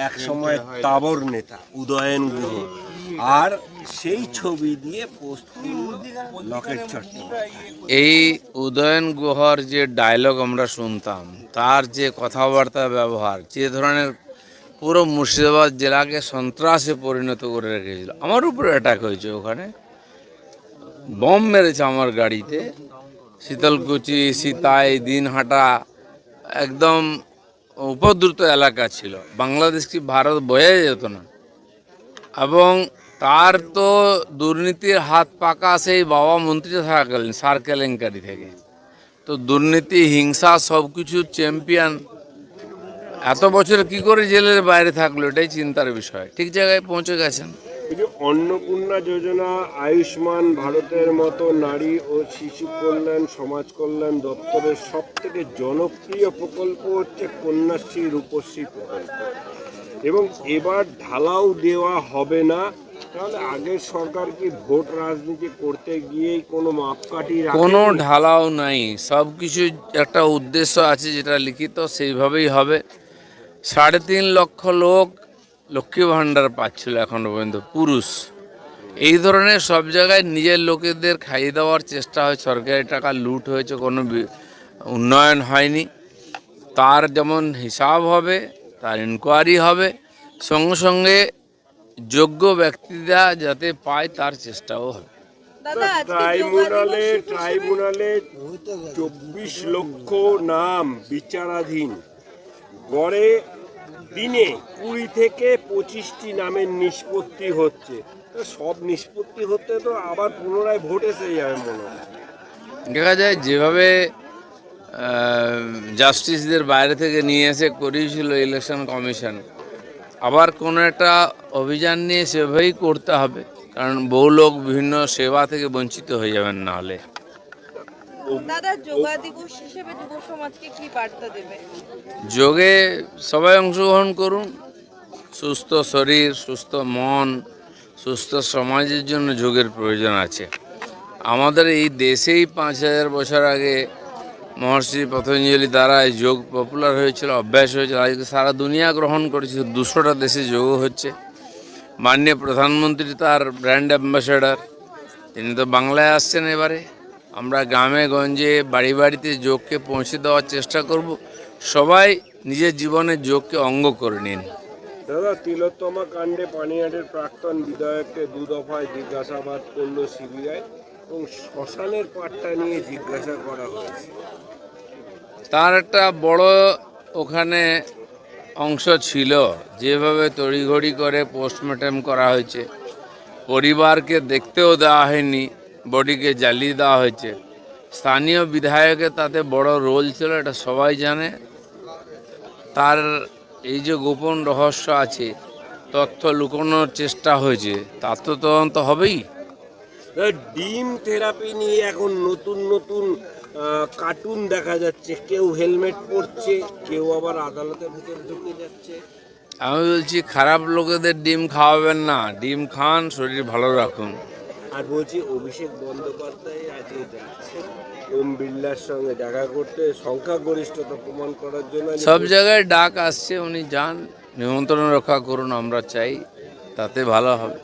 এক সময় তাবর নেতা উদয়ন গুহ, আর সেই ছবি দিয়ে পোস্ট করল লকেট চট্টোপাধ্যায়। এই উদয়ন গুহর যে ডায়লগ আমরা শুনতাম, তার যে কথাবার্তা ব্যবহার, যে ধরনের পুরো মুর্শিদাবাদ জেলাকে সন্ত্রাসে পরিণত করে রেখেছিল। আমার উপরে অ্যাটাক হয়েছে, ওখানে বম মেরেছে আমার গাড়িতে। শীতলকুচি, সিতাই, দিনহাটা একদম উপদ্রুত এলাকা ছিল, বাংলাদেশ কি ভারত বোঝা যেত না। এবং তার তো দুর্নীতির হাত পাকা সেই বাবা মন্ত্রী থাকাকালীন সার কেলেঙ্কারি থেকে। তো দুর্নীতি, হিংসা সব কিছুর চ্যাম্পিয়ন এত বছর কি করে জেলের বাইরে থাকলো, এটাই চিন্তার বিষয়। ঠিক জায়গায় পৌঁছে গেছেন। এই যে অন্নপূর্ণা যোজনা, আয়ুষ্মান ভারতের মতো নারী ও শিশু কল্যাণ সমাজ কল্যাণ দপ্তরের সব থেকে জনপ্রিয় প্রকল্প হচ্ছে কন্যাশ্রী রূপশ্রী প্রকল্প, এবং এবার ঢালাও দেওয়া হবে না। তাহলে আগের সরকার কি ভোট রাজনীতি করতে গিয়েই কোনো মাপকাঠি কোনো রাখেনি? ঢালাও নাই, সব কিছু একটা উদ্দেশ্য আছে যেটা লিখিত, সেইভাবেই হবে। 3.5 লক্ষ লোক লক্ষ্মী ভাণ্ডার পাচ্ছিল এখনো পর্যন্ত, পুরুষ। এই ধরনের সব জায়গায় নিজের লোকেদের খাইয়ে দেওয়ার চেষ্টা হয়, সরকারি টাকা লুট হয়েছে, কোনো উন্নয়ন হয়নি। তার যেমন হিসাব হবে, তার ইনকোয়ারি হবে, সঙ্গে সঙ্গে যোগ্য ব্যক্তিরা যাতে পায় তার চেষ্টাও হবে। ট্রাইব্যুনালে 24 লক্ষ নাম বিচারাধীন, গড়ে দিনে 20 থেকে 25টি নামের নিষ্পত্তি হচ্ছে। তো সব নিষ্পত্তি হতে তো আবার পুনরায় ভোট এসে যাবে মনে হয়। দেখা যায় যেভাবে জাস্টিসদের বাইরে থেকে নিয়ে এসে করিয়েছিল ইলেকশন কমিশন, আবার কোনো একটা অভিযান নিয়ে সেভাবেই করতে হবে, কারণ বহু লোক বিভিন্ন সেবা থেকে বঞ্চিত হয়ে যাবেন না হলে। দাদা, যোগা দিবস হিসেবে যুব সমাজকে কি বার্তা দেবে? যোগে সবাই অংশগ্রহণ করুন। সুস্থ শরীর, সুস্থ মন, সুস্থ সমাজের জন্য যোগের প্রয়োজন আছে। আমাদের এই দেশেই 5000 বছর আগে মহর্ষি পতঞ্জলি দ্বারা এই যোগ পপুলার হয়েছিল, অভ্যাস হয়েছিল। আজকে সারা দুনিয়া গ্রহণ করেছে, 200টা দেশে যোগ হচ্ছে। মাননীয় প্রধানমন্ত্রী তার ব্র্যান্ড অ্যাম্বাসেডার, তিনি তো বাংলায় আসছেন। এবারে আমরা গ্রামে গঞ্জে বাড়ি বাড়িতে যোগকে পৌঁছে দেওয়ার চেষ্টা করব। সবাই নিজের জীবনে যোগকে অঙ্গ করে নিন। দাদা, তিলোত্তমা কাণ্ডে পানিহাটের প্রাক্তন বিধায়ককে 2 দফায় জিজ্ঞাসাবাদ করলো সিবিআই, এবং শ্মশানের পাট্টা নিয়ে জিজ্ঞাসা করা হয়েছে। তার একটা বড় ওখানে অংশ ছিল, যেভাবে তড়িঘড়ি করে পোস্টমর্টেম করা হয়েছে, পরিবারকে দেখতেও দেওয়া হয়নি, বডিকে জ্বালিয়ে দেওয়া হয়েছে। স্থানীয় বিধায়কের তাতে বড় রোল ছিল, এটা সবাই জানে। তার এই যে গোপন রহস্য আছে, তথ্য লুকোনোর চেষ্টা হয়েছে, তার তো তদন্ত হবেই। ডিম থেরাপি নিয়ে এখন নতুন নতুন কার্টুন দেখা যাচ্ছে, কেউ হেলমেট পরছে, কেউ আবার আদালতের ভিতরে ঢুকে যাচ্ছে। আমি বলছি, খারাপ লোকেদের ডিম খাওয়াবেন না, ডিম খান, শরীর ভালো রাখুন। আর বলছি, অভিষেক বন্দ্যোপাধ্যায় আজকে যাচ্ছে ওম বিড়লার সঙ্গে দেখা করতে, সংখ্যাগরিষ্ঠতা প্রমাণ করার জন্য। সব জায়গায় ডাক আসছে, উনি যান, নিমন্ত্রণ রক্ষা করুন, আমরা চাই, তাতে ভালো হবে।